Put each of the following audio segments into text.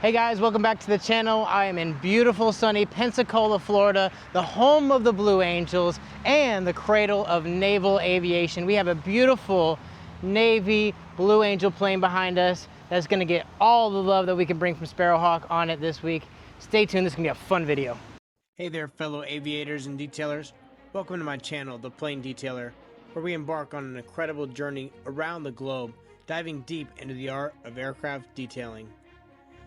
Hey guys, welcome back to the channel. I am in beautiful sunny Pensacola, Florida, the home of the Blue Angels and the cradle of naval aviation. We have a beautiful Navy Blue Angel plane behind us that's gonna get all the love that we can bring from Sparrowhawk on it this week. Stay tuned, this is gonna be a fun video. Hey there, fellow aviators and detailers. Welcome to my channel, The Plane Detailer, where we embark on an incredible journey around the globe, diving deep into the art of aircraft detailing.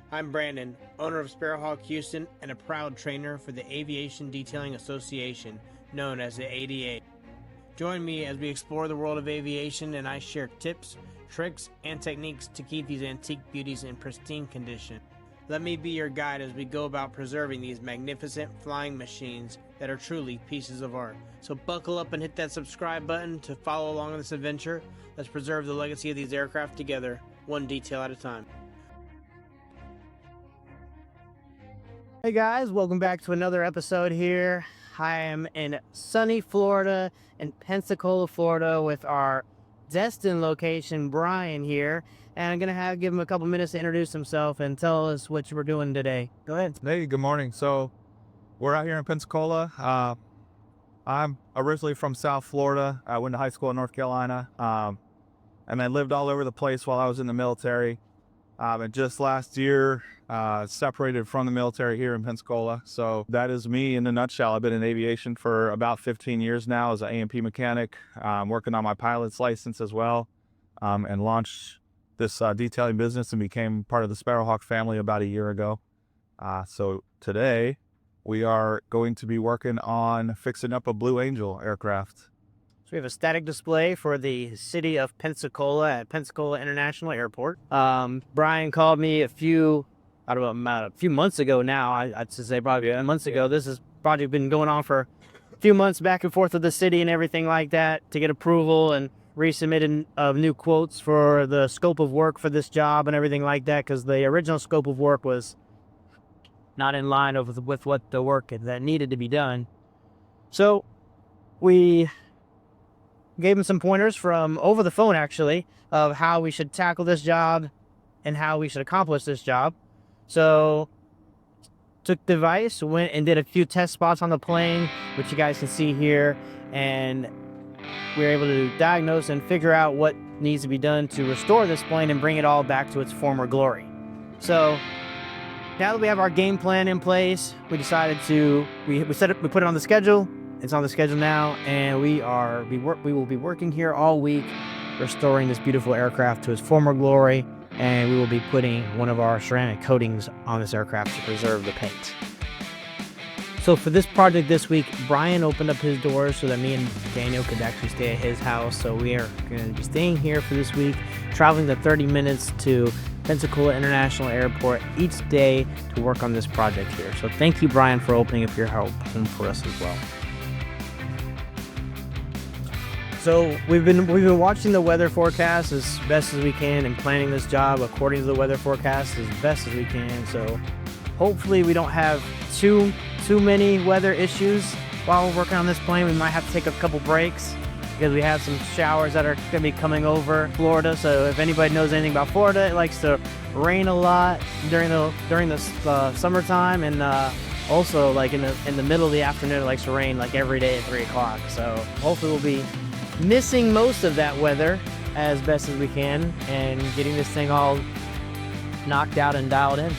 I'm Brandon, owner of Sparrowhawk Houston and a proud trainer for the Aviation Detailing Association, known as the ADA. Join me as we explore the world of aviation and I share tips, tricks, and techniques to keep these antique beauties in pristine condition. Let me be your guide as we go about preserving these magnificent flying machines that are truly pieces of art. So buckle up and hit that subscribe button to follow along on this adventure. Let's preserve the legacy of these aircraft together, one detail at a time. Hey guys, welcome back to another episode here. I am in sunny Florida, in Pensacola, Florida, with our destined location, Brian here. And I'm gonna give him a couple minutes to introduce himself and tell us what you were doing today. Go ahead. Hey, good morning. So we're out here in Pensacola. I'm originally from South Florida. I went to high school in North Carolina, and I lived all over the place while I was in the military. And just last year, separated from the military here in Pensacola. So that is me in a nutshell. I've been in aviation for about 15 years now as an A&P mechanic, working on my pilot's license as well, and launched this detailing business and became part of the Sparrowhawk family about a year ago. So today we are going to be working on fixing up a Blue Angel aircraft. So we have a static display for the city of Pensacola at Pensacola International Airport. Brian called me a few months ago now. I'd say probably months ago. This has project been going on for a few months back and forth with the city and everything like that to get approval and resubmitted new quotes for the scope of work for this job and everything like that, because the original scope of work was not in line with what the work that needed to be done. So we gave him some pointers from over the phone, actually, of how we should tackle this job and how we should accomplish this job. So took the device, went and did a few test spots on the plane, which you guys can see here, and we were able to diagnose and figure out what needs to be done to restore this plane and bring it all back to its former glory. So now that we have our game plan in place, we decided to we put it on the schedule. It's on the schedule now, and we will be working here all week, restoring this beautiful aircraft to its former glory, and we will be putting one of our ceramic coatings on this aircraft to preserve the paint. So for this project this week, Brian opened up his doors so that me and Daniel could actually stay at his house. So we are going to be staying here for this week, traveling the 30 minutes to Pensacola International Airport each day to work on this project here. So thank you, Brian, for opening up your home for us as well. So we've been watching the weather forecast as best as we can and planning this job according to the weather forecast as best as we can. So hopefully we don't have too many weather issues while we're working on this plane. We might have to take a couple breaks because we have some showers that are going to be coming over Florida. So if anybody knows anything about Florida, it likes to rain a lot during the summertime, and also like in the middle of the afternoon it likes to rain like every day at 3 o'clock. So hopefully we'll be missing most of that weather as best as we can and getting this thing all knocked out and dialed in.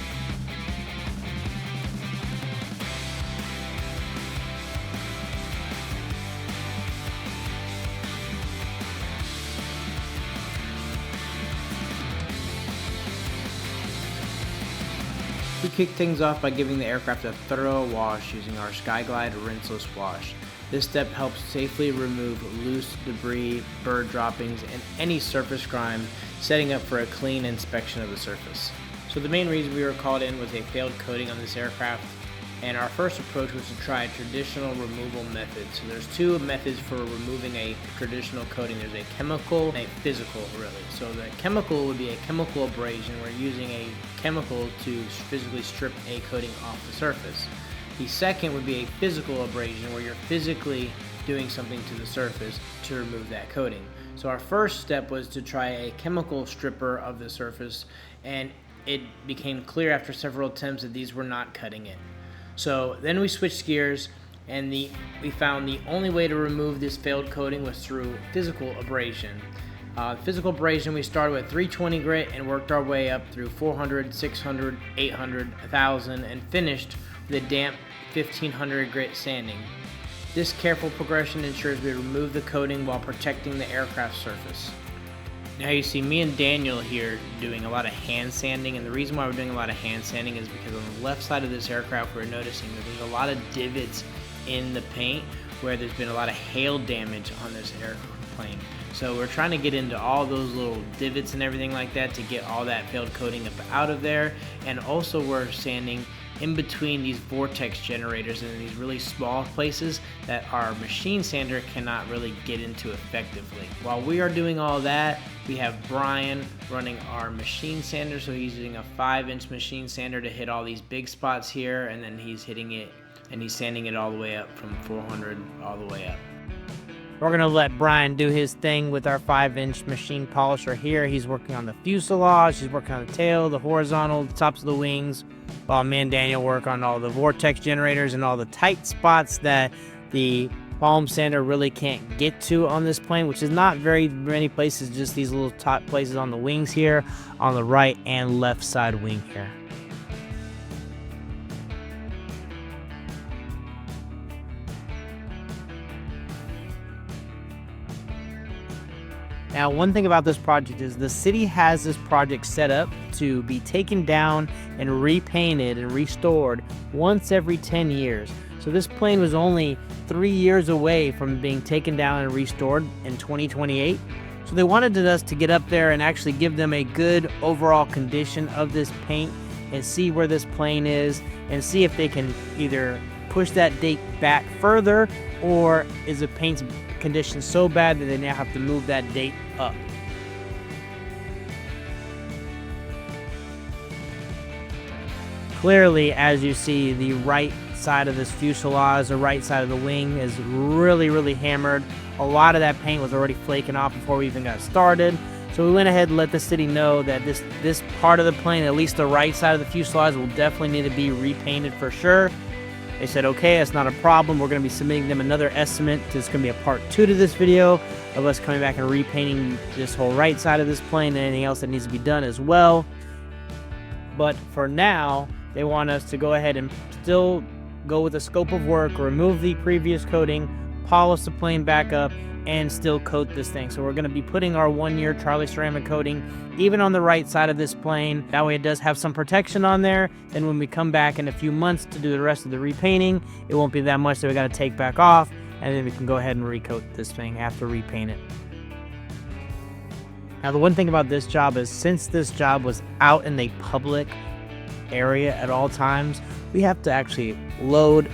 We kick things off by giving the aircraft a thorough wash using our Skyglide rinseless wash. This step helps safely remove loose debris, bird droppings, and any surface grime, setting up for a clean inspection of the surface. So the main reason we were called in was a failed coating on this aircraft, and our first approach was to try a traditional removal method. So there's two methods for removing a traditional coating. There's a chemical and a physical, really. So the chemical would be a chemical abrasion. We're using a chemical to physically strip a coating off the surface. The second would be a physical abrasion, where you're physically doing something to the surface to remove that coating. So our first step was to try a chemical stripper of the surface, and it became clear after several attempts that these were not cutting it. So then we switched gears, and we found the only way to remove this failed coating was through physical abrasion. Physical abrasion, we started with 320 grit and worked our way up through 400, 600, 800, 1000, and finished with a damp 1500 grit sanding. This careful progression ensures we remove the coating while protecting the aircraft surface. Now you see me and Daniel here doing a lot of hand sanding, and the reason why we're doing a lot of hand sanding is because on the left side of this aircraft we're noticing that there's a lot of divots in the paint where there's been a lot of hail damage on this airplane. So we're trying to get into all those little divots and everything like that to get all that failed coating up out of there, and also we're sanding in between these vortex generators in these really small places that our machine sander cannot really get into effectively. While we are doing all that, we have Brian running our machine sander, so he's using a 5-inch machine sander to hit all these big spots here, and then he's hitting it and he's sanding it all the way up from 400 all the way up. We're gonna let Brian do his thing with our 5-inch machine polisher here. He's working on the fuselage, he's working on the tail, the horizontal, the tops of the wings, while me and Daniel work on all the vortex generators and all the tight spots that the palm sander really can't get to on this plane, which is not very many places, just these little top places on the wings here, on the right and left side wing here. Now, one thing about this project is the city has this project set up to be taken down and repainted and restored once every 10 years. So this plane was only 3 years away from being taken down and restored in 2028. So they wanted us to get up there and actually give them a good overall condition of this paint and see where this plane is and see if they can either push that date back further, or is the paint's condition so bad that they now have to move that date up. Clearly, as you see, the right side of this fuselage, the right side of the wing is really hammered. A lot of that paint was already flaking off before we even got started. So we went ahead and let the city know that this part of the plane, at least the right side of the fuselage, will definitely need to be repainted for sure. They said, okay, that's not a problem. We're going to be submitting them another estimate. There's going to be a part 2 to this video of us coming back and repainting this whole right side of this plane and anything else that needs to be done as well. But for now, they want us to go ahead and still go with the scope of work, remove the previous coating, polish the plane back up, and still coat this thing. So we're going to be putting our 1-year Charlie ceramic coating even on the right side of this plane. That way it does have some protection on there. Then when we come back in a few months to do the rest of the repainting, it won't be that much that we got to take back off, and then we can go ahead and recoat this thing after repaint it. Now the one thing about this job is, since this job was out in the public area at all times, we have to actually load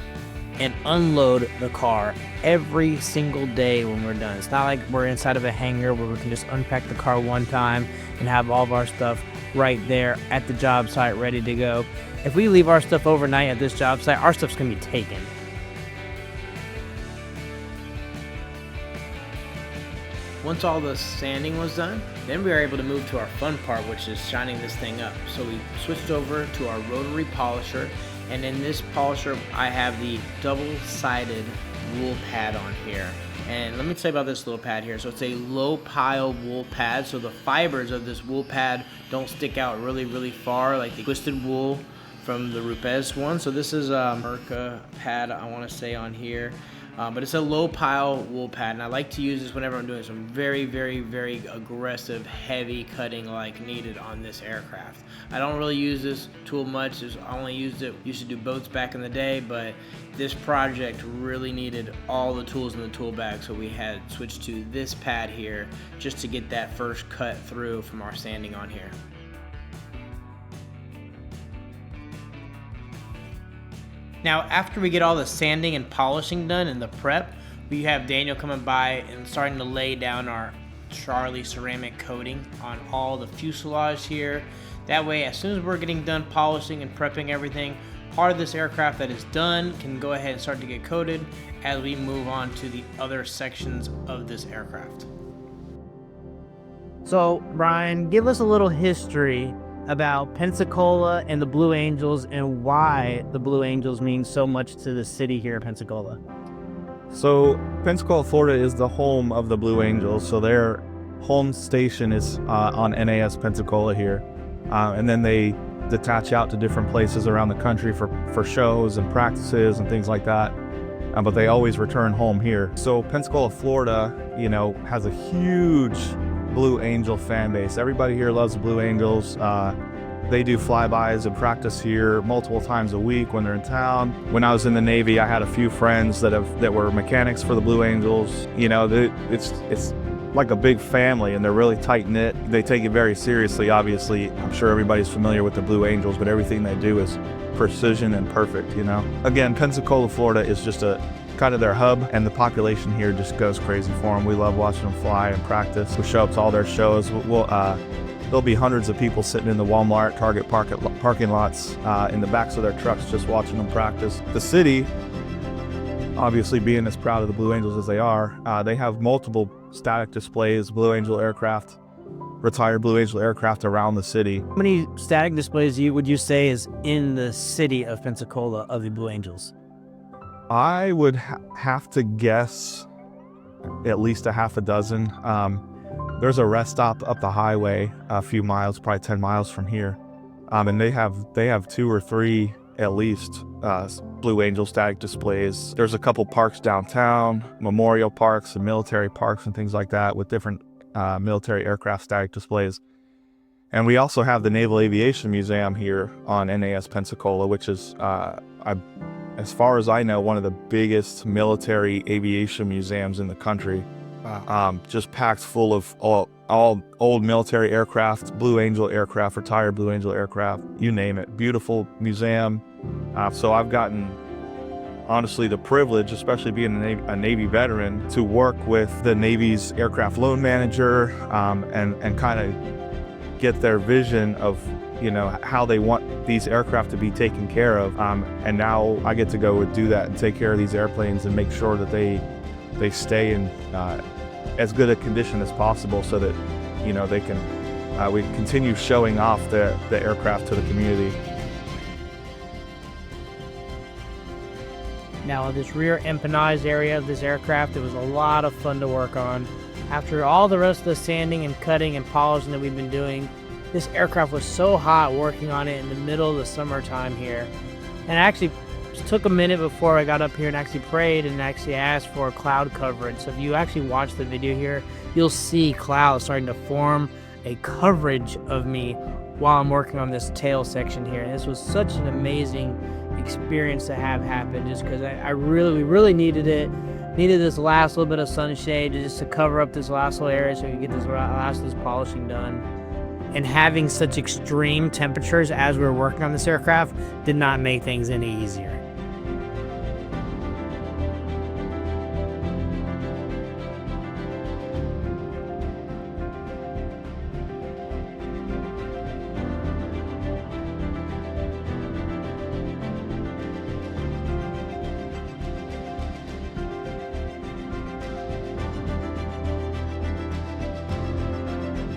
and unload the car every single day when we're done. It's not like we're inside of a hangar where we can just unpack the car one time and have all of our stuff right there at the job site ready to go. If we leave our stuff overnight at this job site, our stuff's gonna be taken. Once all the sanding was done, then we were able to move to our fun part, which is shining this thing up. So we switched over to our rotary polisher, and in this polisher I have the double-sided wool pad on here. And let me tell you about this little pad here. So it's a low pile wool pad, so the fibers of this wool pad don't stick out really far like the twisted wool from the Rupes one. So this is a Merca pad, I want to say, on here. But it's a low pile wool pad, and I like to use this whenever I'm doing some very aggressive heavy cutting like needed on this aircraft. I don't really use this tool much. I only used to do boats back in the day, but this project really needed all the tools in the tool bag, so we had switched to this pad here just to get that first cut through from our sanding on here. Now, after we get all the sanding and polishing done and the prep, we have Daniel coming by and starting to lay down our Charlie ceramic coating on all the fuselage here. That way, as soon as we're getting done polishing and prepping everything, part of this aircraft that is done can go ahead and start to get coated as we move on to the other sections of this aircraft. So, Brian, give us a little history about Pensacola and the Blue Angels and why the Blue Angels mean so much to the city here in Pensacola. So Pensacola, Florida is the home of the Blue Angels. So their home station is on NAS Pensacola here. And then they detach out to different places around the country for shows and practices and things like that. But they always return home here. So Pensacola, Florida, you know, has a huge Blue Angel fan base. Everybody here loves the Blue Angels. They do flybys and practice here multiple times a week when they're in town. When I was in the Navy, I had a few friends that were mechanics for the Blue Angels. You know, it's like a big family, and they're really tight-knit. They take it very seriously, obviously. I'm sure everybody's familiar with the Blue Angels, but everything they do is precision and perfect, you know? Again, Pensacola, Florida is just a kind of their hub, and the population here just goes crazy for them. We love watching them fly and practice. We show up to all their shows. There'll be hundreds of people sitting in the Walmart, Target parking lots in the backs of their trucks just watching them practice. The city, obviously being as proud of the Blue Angels as they are, they have multiple static displays, Blue Angel aircraft, retired Blue Angel aircraft around the city. How many static displays would you say is in the city of Pensacola of the Blue Angels? I would have to guess at least a half a dozen. There's a rest stop up the highway a few miles, probably 10 miles from here. And they have 2 or 3 at least Blue Angel static displays. There's a couple parks downtown, memorial parks and military parks and things like that with different military aircraft static displays. And we also have the Naval Aviation Museum here on NAS Pensacola, which is, as far as I know, one of the biggest military aviation museums in the country. Just packed full of all old military aircraft, Blue Angel aircraft, retired Blue Angel aircraft, you name it. Beautiful museum. So I've gotten, honestly, the privilege, especially being a Navy veteran, to work with the Navy's aircraft loan manager and kind of get their vision of, you know, how they want these aircraft to be taken care of. And now I get to go and do that and take care of these airplanes and make sure that they stay in as good a condition as possible, so that, you know, they can we continue showing off the aircraft to the community. Now, this rear empennage area of this aircraft, it was a lot of fun to work on. After all the rest of the sanding and cutting and polishing that we've been doing, this aircraft was so hot working on it in the middle of the summertime here. And I actually took a minute before I got up here and actually prayed and actually asked for cloud coverage. So if you actually watch the video here, you'll see clouds starting to form a coverage of me while I'm working on this tail section here. And this was such an amazing experience to have happen, just because we really needed it. Needed this last little bit of sunshade just to cover up this last little area so we can get this last of this polishing done. And having such extreme temperatures as we were working on this aircraft did not make things any easier.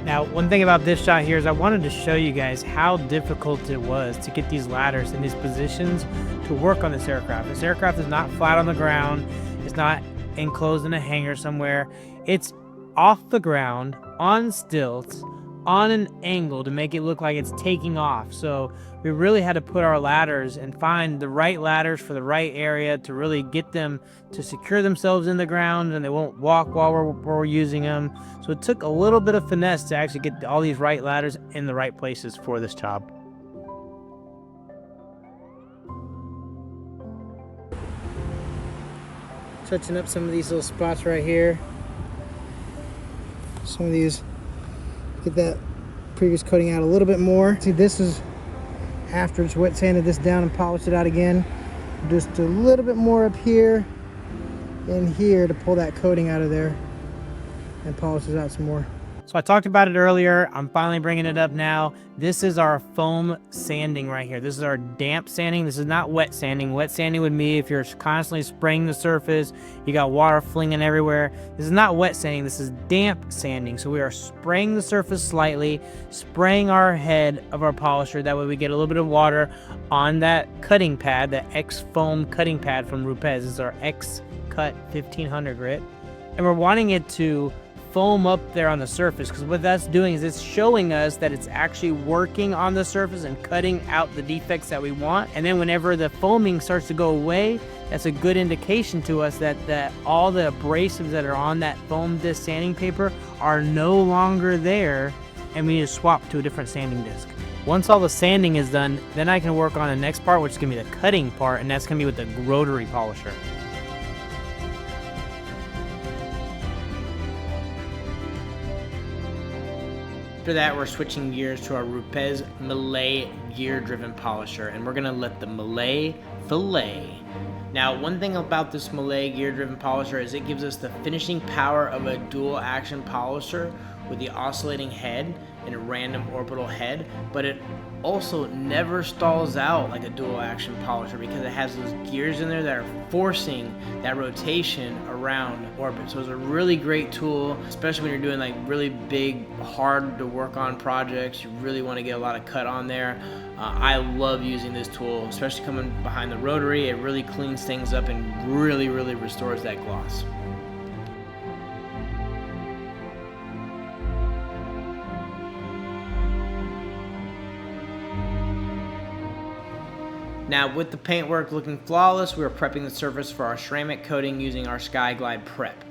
Now, one thing about this shot here is I wanted to show you guys how difficult it was to get these ladders in these positions to work on this aircraft. This aircraft is not flat on the ground. It's not enclosed in a hangar somewhere. It's off the ground, on stilts, on an angle to make it look like it's taking off. So we really had to put our ladders and find the right ladders for the right area to really get them to secure themselves in the ground and they won't walk while we're using them. So it took a little bit of finesse to actually get all these right ladders in the right places for this job. Touching up some of these little spots right here. Some of these, get that previous coating out a little bit more. See, this is after it's wet sanded this down and polished it out again. Just a little bit more up here and here to pull that coating out of there and polish it out some more. So I talked about it earlier. I'm finally bringing it up now. This is our foam sanding right here. This is our damp sanding. This is not wet sanding. Wet sanding would be if you're constantly spraying the surface, you got water flinging everywhere. This is not wet sanding. This is damp sanding. So we are spraying the surface slightly, spraying our head of our polisher. That way we get a little bit of water on that cutting pad, that X foam cutting pad from Rupes. This is our X Cut 1500 grit. And we're wanting it to foam up there on the surface, because what that's doing is it's showing us that it's actually working on the surface and cutting out the defects that we want. And then whenever the foaming starts to go away, that's a good indication to us that all the abrasives that are on that foam disc sanding paper are no longer there, and we need to swap to a different sanding disc. Once all the sanding is done, then I can work on the next part, which is going to be the cutting part, and that's going to be with the rotary polisher. After that, we're switching gears to our Rupes Mille gear-driven polisher, and we're gonna let the Mille fillet. Now, one thing about this Mille gear-driven polisher is it gives us the finishing power of a dual-action polisher with the oscillating head and a random orbital head, but it also never stalls out like a dual-action polisher because it has those gears in there that are forcing that rotation around orbit. So it's a really great tool, especially when you're doing like really big, hard to work on projects. You really want to get a lot of cut on there. I love using this tool, especially coming behind the rotary. It really cleans things up and really restores that gloss. Now, with the paintwork looking flawless, we are prepping the surface for our ceramic coating using our Skyglide prep.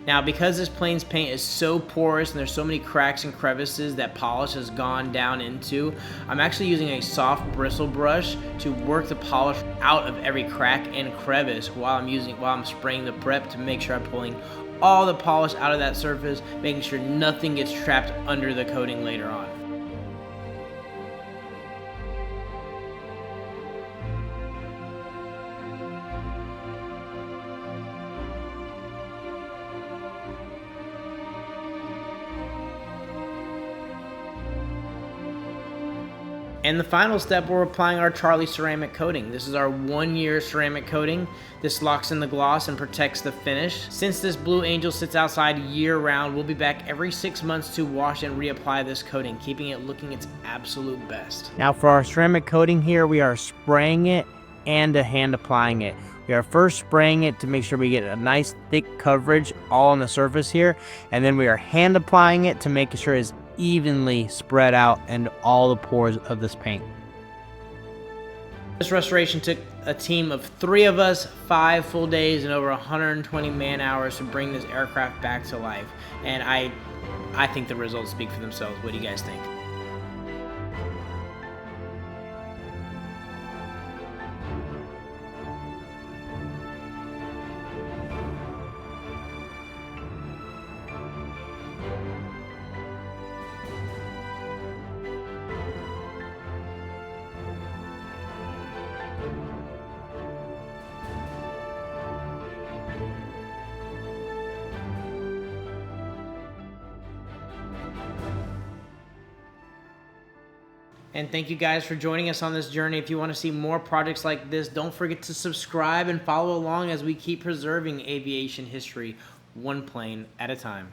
Now, because this plains paint is so porous and there's so many cracks and crevices that polish has gone down into, I'm actually using a soft bristle brush to work the polish out of every crack and crevice while I'm spraying the prep to make sure I'm pulling all the polish out of that surface, making sure nothing gets trapped under the coating later on. And the final step, we're applying our Charlie ceramic coating. This is our 1-year ceramic coating. This locks in the gloss and protects the finish. Since this Blue Angel sits outside year round, we'll be back every 6 months to wash and reapply this coating, keeping it looking its absolute best. Now for our ceramic coating here, we are spraying it and hand applying it. We are first spraying it to make sure we get a nice thick coverage all on the surface here, and then we are hand applying it to make sure it's evenly spread out and all the pores of this paint. This restoration took a team of 3 of us, 5 full days and over 120 man hours to bring this aircraft back to life. And I think the results speak for themselves. What do you guys think? And thank you guys for joining us on this journey. If you want to see more projects like this, don't forget to subscribe and follow along as we keep preserving aviation history one plane at a time.